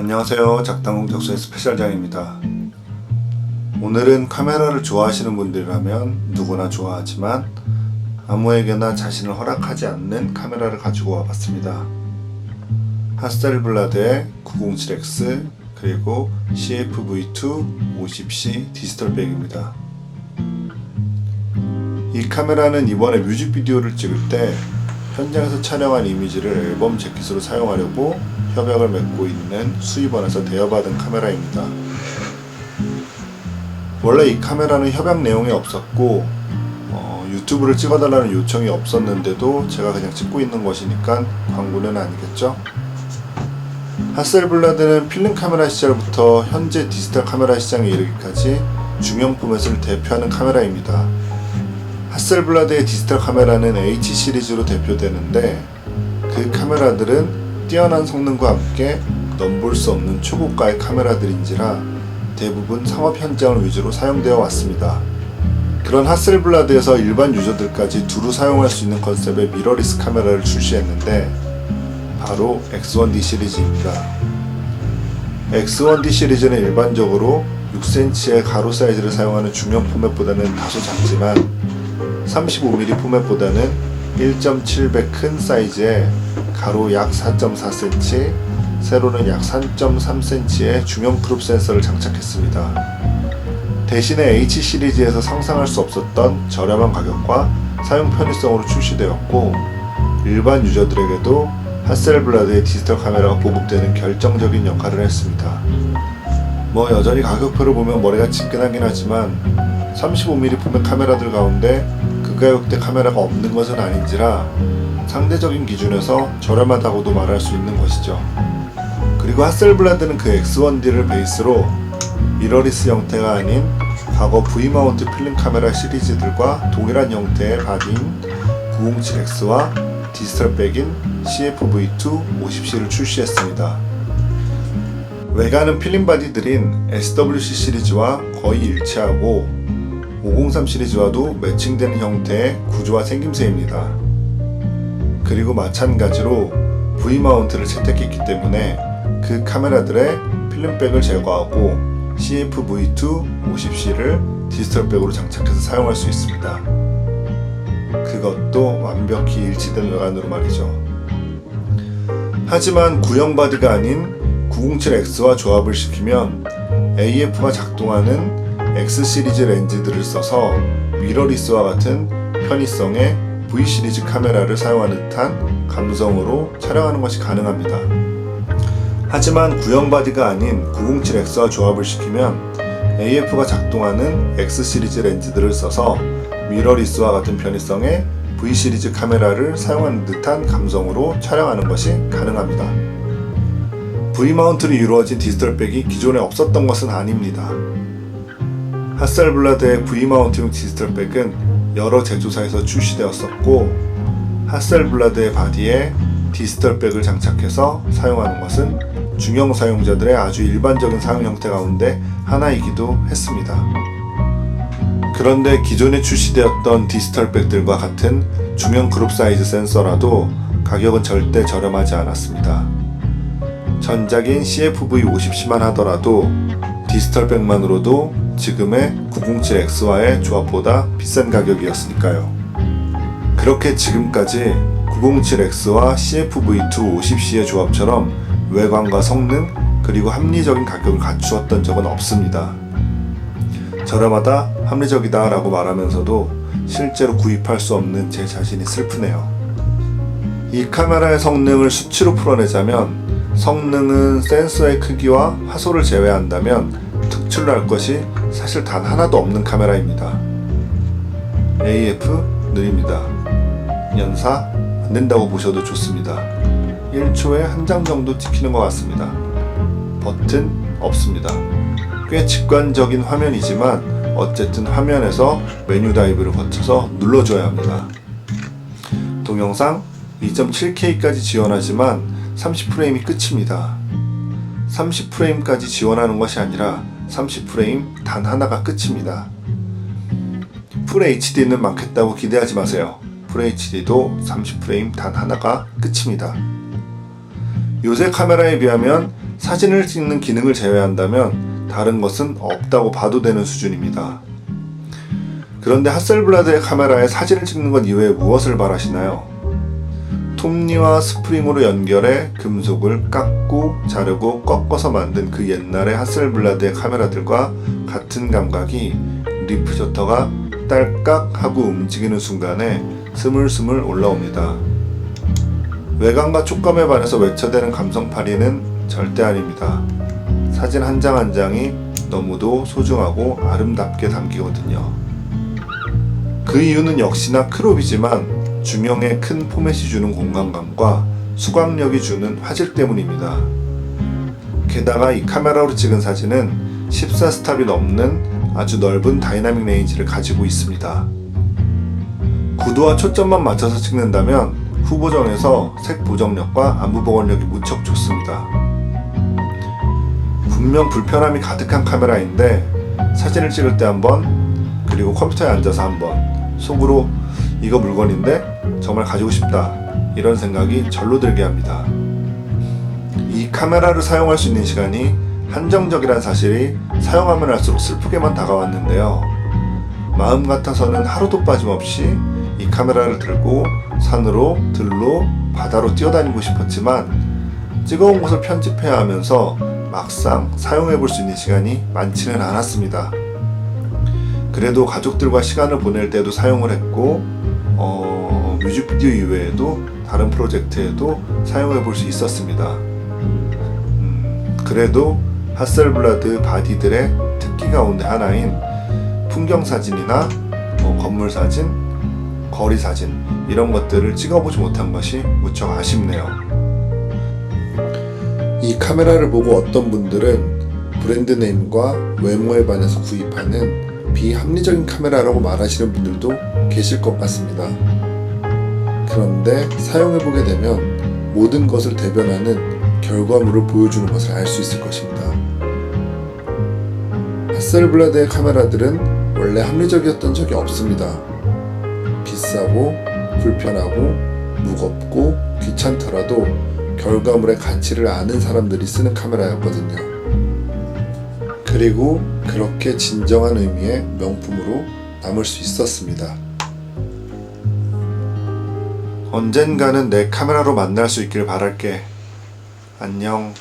안녕하세요. 작당공작소의 스페셜장입니다. 오늘은 카메라를 좋아하시는 분들이라면 누구나 좋아하지만 아무에게나 자신을 허락하지 않는 카메라를 가지고 와봤습니다. 하셀블라드의 907X 그리고 CFV2 50C 디지털백입니다. 이 카메라는 이번에 뮤직비디오를 찍을 때 현장에서 촬영한 이미지를 앨범 재킷으로 사용하려고 협약을 맺고 있는 수입원에서 대여받은 카메라입니다. 원래 이 카메라는 협약 내용이 없었고 유튜브를 찍어달라는 요청이 없었는데도 제가 그냥 찍고 있는 것이니까 광고는 아니겠죠? 하셀블라드는 필름 카메라 시절부터 현재 디지털 카메라 시장에 이르기까지 중형 포맷을 대표하는 카메라입니다. 하셀블라드의 디지털 카메라는 H 시리즈로 대표되는데 그 카메라들은 뛰어난 성능과 함께 넘볼 수 없는 초고가의 카메라들인지라 대부분 상업 현장을 위주로 사용되어 왔습니다. 그런 하셀블라드에서 일반 유저들까지 두루 사용할 수 있는 컨셉의 미러리스 카메라를 출시했는데 바로 X1D 시리즈입니다. X1D 시리즈는 일반적으로 6cm의 가로 사이즈를 사용하는 중형 포맷보다는 다소 작지만 35mm 포맷보다는 1.7배 큰 사이즈의 가로 약 4.4cm, 세로는 약 3.3cm의 중형 크롭 센서를 장착했습니다. 대신에 H 시리즈에서 상상할 수 없었던 저렴한 가격과 사용 편의성으로 출시되었고 일반 유저들에게도 하셀블라드의 디지털 카메라가 보급되는 결정적인 역할을 했습니다. 여전히 가격표를 보면 머리가 지끈하긴 하지만 35mm 포맷 카메라들 가운데 그 가격대 카메라가 없는 것은 아닌지라 상대적인 기준에서 저렴하다고도 말할 수 있는 것이죠. 그리고 하셀블라드는 그 X1D를 베이스로 미러리스 형태가 아닌 과거 V마운트 필름 카메라 시리즈들과 동일한 형태의 바디인 907X와 디지털 백인 CFV2 50C를 출시했습니다. 외관은 필름 바디들인 SWC 시리즈와 거의 일치하고 503 시리즈와도 매칭되는 형태의 구조와 생김새입니다. 그리고 마찬가지로 V마운트를 채택했기 때문에 그 카메라들의 필름백을 제거하고 CFV2 50C를 디지털백으로 장착해서 사용할 수 있습니다. 그것도 완벽히 일치된 외관으로 말이죠. 하지만 구형 바디가 아닌 907X와 조합을 시키면 AF가 작동하는 X 시리즈 렌즈들을 써서 미러리스와 같은 편의성의 V 시리즈 카메라를 사용하는 듯한 감성으로 촬영하는 것이 가능합니다. 하지만 구형 바디가 아닌 907X와 조합을 시키면 AF가 작동하는 X 시리즈 렌즈들을 써서 미러리스와 같은 편의성의 V 시리즈 카메라를 사용하는 듯한 감성으로 촬영하는 것이 가능합니다. V 마운트로 이루어진 디지털백이 기존에 없었던 것은 아닙니다. 하셀블라드의 V 마운트용 디지털백은 여러 제조사에서 출시되었었고 하셀블라드의 바디에 디지털백을 장착해서 사용하는 것은 중형 사용자들의 아주 일반적인 사용 형태 가운데 하나이기도 했습니다. 그런데 기존에 출시되었던 디지털백들과 같은 중형 그룹 사이즈 센서라도 가격은 절대 저렴하지 않았습니다. 전작인 CFV50C만 하더라도 디지털백만으로도 지금의 907X와의 조합보다 비싼 가격이었으니까요. 그렇게 지금까지 907X와 CFV2 50C의 조합처럼 외관과 성능 그리고 합리적인 가격을 갖추었던 적은 없습니다. 저렴하다, 합리적이다 라고 말하면서도 실제로 구입할 수 없는 제 자신이 슬프네요. 이 카메라의 성능을 수치로 풀어내자면 성능은 센서의 크기와 화소를 제외한다면 특출날 할 것이 사실 단 하나도 없는 카메라입니다. AF 느립니다. 연사 안 된다고 보셔도 좋습니다. 1초에 한 장 정도 찍히는 것 같습니다. 버튼 없습니다. 꽤 직관적인 화면이지만 어쨌든 화면에서 메뉴 다이브를 거쳐서 눌러줘야 합니다. 동영상 2.7K까지 지원하지만 30프레임이 끝입니다. 30프레임까지 지원하는 것이 아니라 30프레임 단 하나가 끝입니다. 풀 HD는 많겠다고 기대하지 마세요. 풀 HD도 30프레임 단 하나가 끝입니다. 요새 카메라에 비하면 사진을 찍는 기능을 제외한다면 다른 것은 없다고 봐도 되는 수준입니다. 그런데 하셀블라드의 카메라에 사진을 찍는 것 이외에 무엇을 바라시나요? 톱니와 스프링으로 연결해 금속을 깎고 자르고 꺾어서 만든 그 옛날의 하셀블라드의 카메라들과 같은 감각이 리프셔터가 딸깍 하고 움직이는 순간에 스물스물 올라옵니다. 외관과 촉감에 반해서 외쳐대는 감성팔이는 절대 아닙니다. 사진 한 장 한 장이 너무도 소중하고 아름답게 담기거든요. 그 이유는 역시나 크롭이지만 중형의 큰 포맷이 주는 공간감과 수광력이 주는 화질 때문입니다. 게다가 이 카메라로 찍은 사진은 14스탑이 넘는 아주 넓은 다이나믹 레인지를 가지고 있습니다. 구도와 초점만 맞춰서 찍는다면 후보정에서 색 보정력과 안무 복원력이 무척 좋습니다. 분명 불편함이 가득한 카메라인데 사진을 찍을 때 한번, 그리고 컴퓨터에 앉아서 한번 속으로 이거 물건인데 정말 가지고 싶다 이런 생각이 절로 들게 합니다. 이 카메라를 사용할 수 있는 시간이 한정적이란 사실이 사용하면 할수록 슬프게만 다가왔는데요. 마음 같아서는 하루도 빠짐없이 이 카메라를 들고 산으로, 들로, 바다로 뛰어다니고 싶었지만 찍어온 것을 편집해야 하면서 막상 사용해 볼 수 있는 시간이 많지는 않았습니다. 그래도 가족들과 시간을 보낼 때도 사용을 했고 뮤직비디오 이외에도 다른 프로젝트에도 사용해 볼 수 있었습니다. 그래도 하셀블라드 바디들의 특기 가운데 하나인 풍경 사진이나 건물 사진, 거리 사진 이런 것들을 찍어보지 못한 것이 무척 아쉽네요. 이 카메라를 보고 어떤 분들은 브랜드 네임과 외모에 반해서 구입하는 비합리적인 카메라라고 말하시는 분들도 계실 것 같습니다. 그런데 사용해보게 되면 모든 것을 대변하는 결과물을 보여주는 것을 알 수 있을 것입니다. 하셀블라드의 카메라들은 원래 합리적이었던 적이 없습니다. 비싸고 불편하고 무겁고 귀찮더라도 결과물의 가치를 아는 사람들이 쓰는 카메라였거든요. 그리고 그렇게 진정한 의미의 명품으로 남을 수 있었습니다. 언젠가는 내 카메라로 만날 수 있길 바랄게. 안녕.